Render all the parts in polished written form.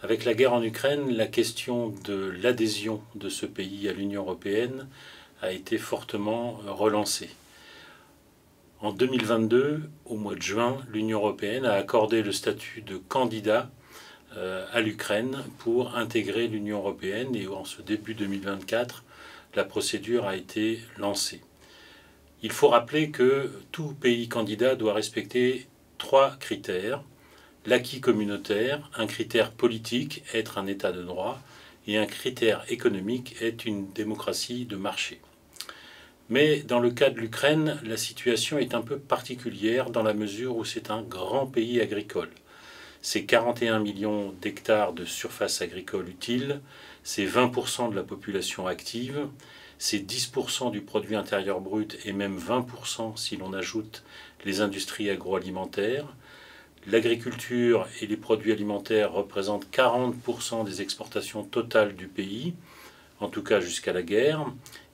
Avec la guerre en Ukraine, la question de l'adhésion de ce pays à l'Union européenne a été fortement relancée. En 2022, au mois de juin, l'Union européenne a accordé le statut de candidat à l'Ukraine pour intégrer l'Union européenne, et en ce début 2024, la procédure a été lancée. Il faut rappeler que tout pays candidat doit respecter 3 critères: l'acquis communautaire, un critère politique, être un État de droit, et un critère économique, être une démocratie de marché. Mais dans le cas de l'Ukraine, la situation est un peu particulière dans la mesure où c'est un grand pays agricole. C'est 41 millions d'hectares de surface agricole utile, c'est 20% de la population active, c'est 10% du produit intérieur brut et même 20% si l'on ajoute les industries agroalimentaires. L'agriculture et les produits alimentaires représentent 40% des exportations totales du pays, en tout cas jusqu'à la guerre,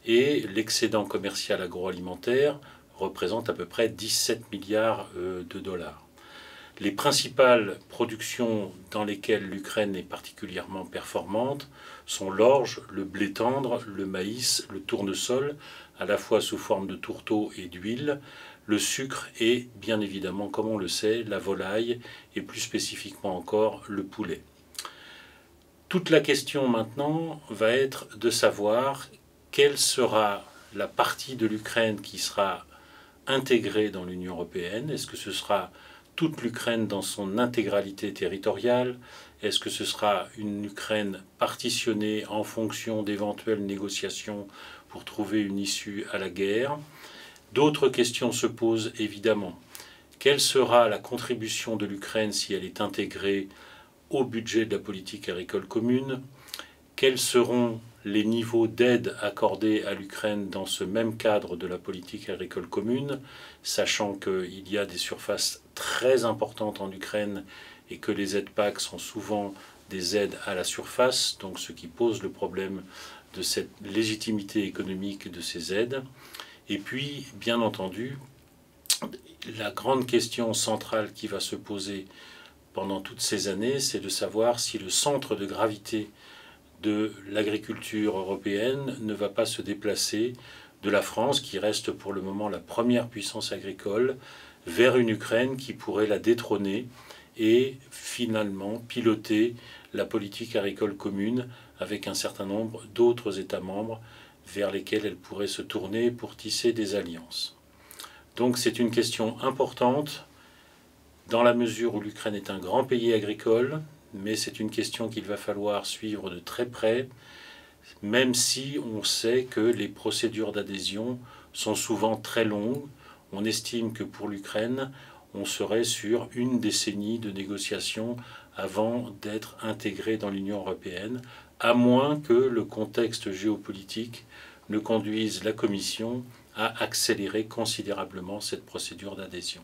et l'excédent commercial agroalimentaire représente à peu près 17 milliards de dollars. Les principales productions dans lesquelles l'Ukraine est particulièrement performante sont l'orge, le blé tendre, le maïs, le tournesol, à la fois sous forme de tourteaux et d'huile, le sucre et, bien évidemment, comme on le sait, la volaille et plus spécifiquement encore le poulet. Toute la question maintenant va être de savoir quelle sera la partie de l'Ukraine qui sera intégrée dans l'Union européenne. Est-ce que ce sera toute l'Ukraine dans son intégralité territoriale? Est-ce que ce sera une Ukraine partitionnée en fonction d'éventuelles négociations pour trouver une issue à la guerre? D'autres questions se posent évidemment. Quelle sera la contribution de l'Ukraine si elle est intégrée au budget de la politique agricole commune? Quels seront les niveaux d'aide accordés à l'Ukraine dans ce même cadre de la politique agricole commune, sachant qu'il y a des surfaces très importantes en Ukraine et que les aides PAC sont souvent des aides à la surface, donc ce qui pose le problème de cette légitimité économique de ces aides. Et puis, bien entendu, la grande question centrale qui va se poser pendant toutes ces années, c'est de savoir si le centre de gravité de l'agriculture européenne ne va pas se déplacer de la France, qui reste pour le moment la première puissance agricole, vers une Ukraine qui pourrait la détrôner et finalement piloter la politique agricole commune avec un certain nombre d'autres États membres vers lesquels elle pourrait se tourner pour tisser des alliances. Donc c'est une question importante dans la mesure où l'Ukraine est un grand pays agricole, mais c'est une question qu'il va falloir suivre de très près, même si on sait que les procédures d'adhésion sont souvent très longues. On estime que pour l'Ukraine, on serait sur une décennie de négociations avant d'être intégré dans l'Union européenne, à moins que le contexte géopolitique ne conduise la Commission à accélérer considérablement cette procédure d'adhésion.